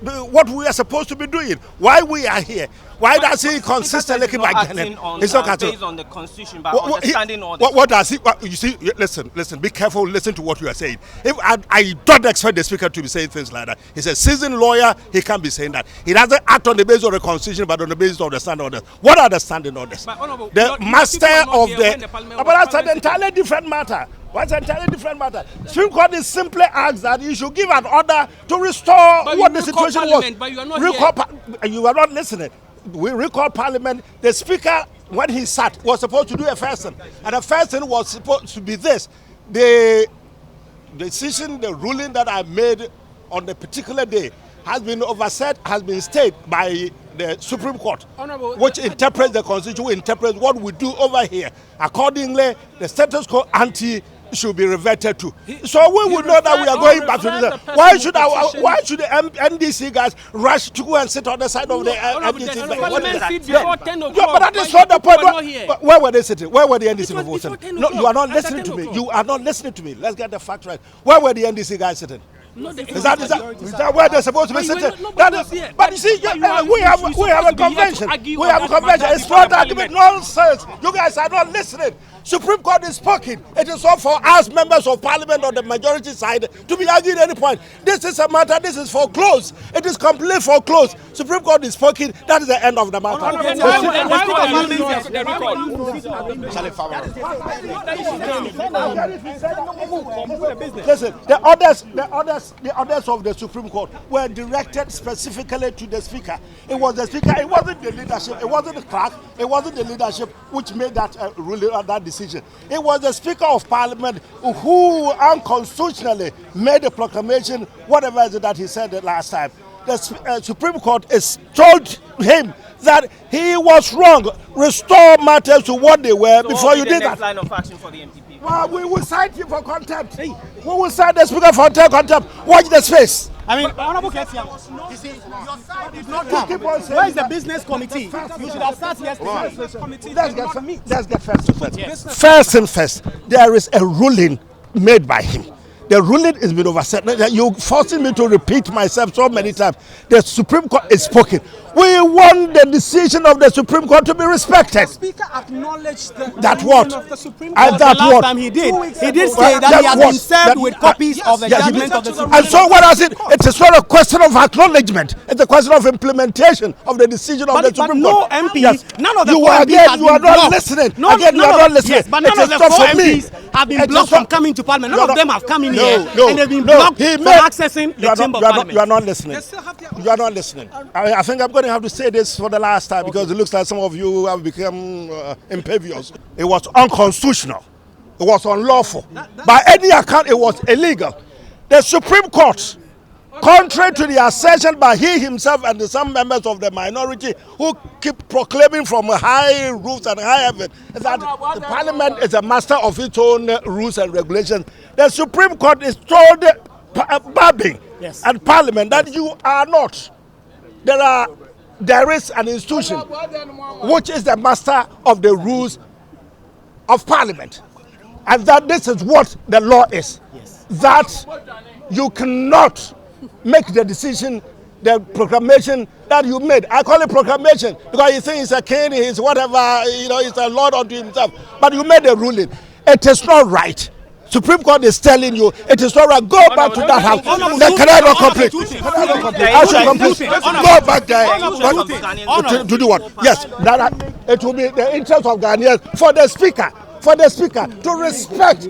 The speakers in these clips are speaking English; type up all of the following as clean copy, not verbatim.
what we are supposed to be doing, why we are here. Why does he consistently keep acting on based on the constitution, by understanding all this? What does he? You see, listen. Be careful. Listen to what you are saying. If I don't expect the speaker to be saying things like that. He's a seasoned lawyer. He can't be saying that. He doesn't act on the basis of the constitution, but on the basis of the standing orders. What are the standing orders? The master of the. But that's an entirely different matter. What's an entirely different matter? Supreme Court is simply asked that you should give an order to restore what the situation was. But you are not you are not listening. We recall Parliament. The Speaker, when he sat, was supposed to do a first thing. And the first thing was supposed to be this. The decision, the ruling that I made on the particular day has been overset, has been stayed by the Supreme Court, which interprets the Constitution, interprets what we do over here. Accordingly, the status quo ante should be reverted to. So we will know that we are going back to this. Why should the NDC guys rush to go and sit on the side of the NDC? But that is not the point. Where were they sitting? Where were the NDC people sitting? No, you are not listening to me. You are not listening to me. Let's get the fact right. Where were the NDC guys sitting? Is that where they're supposed to be sitting? But you see, we have a convention. We have a convention. It's not argument. Nonsense. You guys are not listening. Supreme Court is speaking. It is not for us members of Parliament on the majority side to be arguing any point. This is a matter. This is foreclosed. It is completely foreclosed. Supreme Court is speaking. That is the end of the matter. Listen, the orders of the Supreme Court were directed specifically to the Speaker. It was the Speaker. It wasn't the leadership. It wasn't the clerk. It wasn't the leadership which made that ruling or that decision. It was the Speaker of Parliament who unconstitutionally made a proclamation, whatever it is that he said the last time. The Supreme Court has told him that he was wrong. Restore matters to what they were before you did that. Line of action for the MPP. Well, we will cite you for contempt. We will cite the Speaker for contempt. Watch the space. I mean, Honorable K.T Hammond, you see, your side did not come. Where is the business committee? You should have started yesterday. Let's get first to first. Yes. First and first, there is a ruling made by him. The ruling has been overset. You're forcing me to repeat myself so many times. The Supreme Court is spoken. We want the decision of the Supreme Court to be respected. The Speaker acknowledged the what? Of the Supreme Court. And that the last time he did say that he has been served with copies of the judgment of the Supreme Court. And so what is it? It is not a question of acknowledgement. It's a question of implementation of the decision of the Supreme Court. But no MP, none of the four MPs have you are not listening. Again, you are not listening. Yes, but none of the four MPs have been blocked from coming to Parliament. None of them have come in here and they've been blocked from accessing the Chamber of Parliament. You are not listening. You are not listening. I think I'm going to have to say this for the last time because it looks like some of you have become impervious. It was unconstitutional. It was unlawful. By any account, it was illegal. The Supreme Court, contrary to the assertion by he himself and some members of the minority who keep proclaiming from high roofs and high heaven that the Parliament is a master of its own rules and regulations, the Supreme Court is told Bagbin and Parliament that you are not. There is an institution which is the master of the rules of Parliament, and that this is what the law is. That you cannot make the decision, the proclamation that you made. I call it proclamation because you think he's a king, he's whatever, he's a lord unto himself. But you made a ruling. It is not right. Supreme Court is telling you it is not right. Go back to that house. Can I not complete? I should complete. Go back there. To do what? Yes, it will be the interest of Ghanaians for the Speaker to respect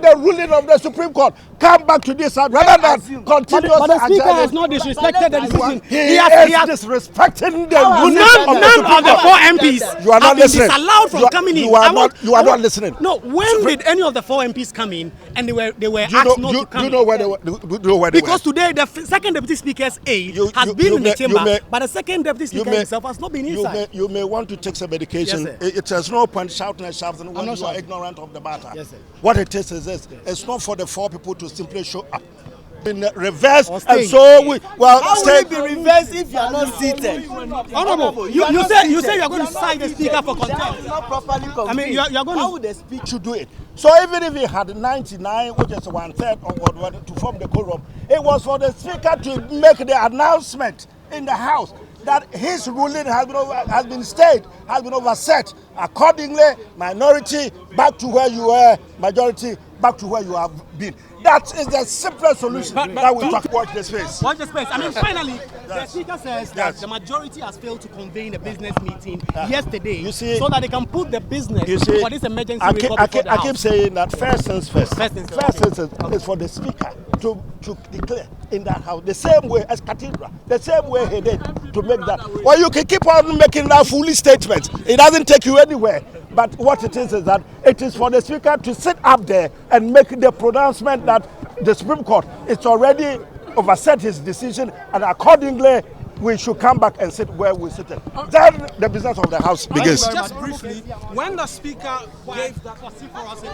the ruling of the Supreme Court. Come back to this side rather than continue. But the Speaker has not disrespected the decision. He is disrespecting the ruling of the four MPs. You are not listening. Disallowed from coming in. You are not listening. No, when did any of the four MPs come in and they were asked not to come in? You know where they were? Because today the second deputy speaker's aide has been in the chamber, but the second deputy speaker himself has not been inside. You may want to take some medication. It has no point shouting and shouting when you are ignorant of the matter. What it is this. It's not for the four people to simply show up. In reverse, On and stage. so we well. How will it be reversed if you are not seated? Honorable, you say you are going to cite the speaker for contempt. Not properly convened. I mean, you are going How to. would the speaker To do it. So even if he had 99, which is 1/3 or what, to form the quorum, it was for the speaker to make the announcement in the House that his ruling has been stayed, has been overset. Accordingly, minority back to where you were, majority back to where you have been. That is the simplest solution that we talk. Watch the space. Watch the space. I mean, finally, the speaker says that Yes. the majority has failed to convene a business meeting yesterday, You see- so that they can put the business You see, for this emergency I wake keep, up I before keep, the I House. keep saying that first things first. First things first. First things is for the speaker to declare in that House the same way as Cathedral, the same way he did to make that. Well, you can keep on making that foolish statement. It doesn't take you anywhere. But what it is that it is for the speaker to sit up there and make the pronouncement that the Supreme Court is already overset his decision, and accordingly we should come back and sit where we sit. Then the business of the House begins. Just briefly, when the speaker gave that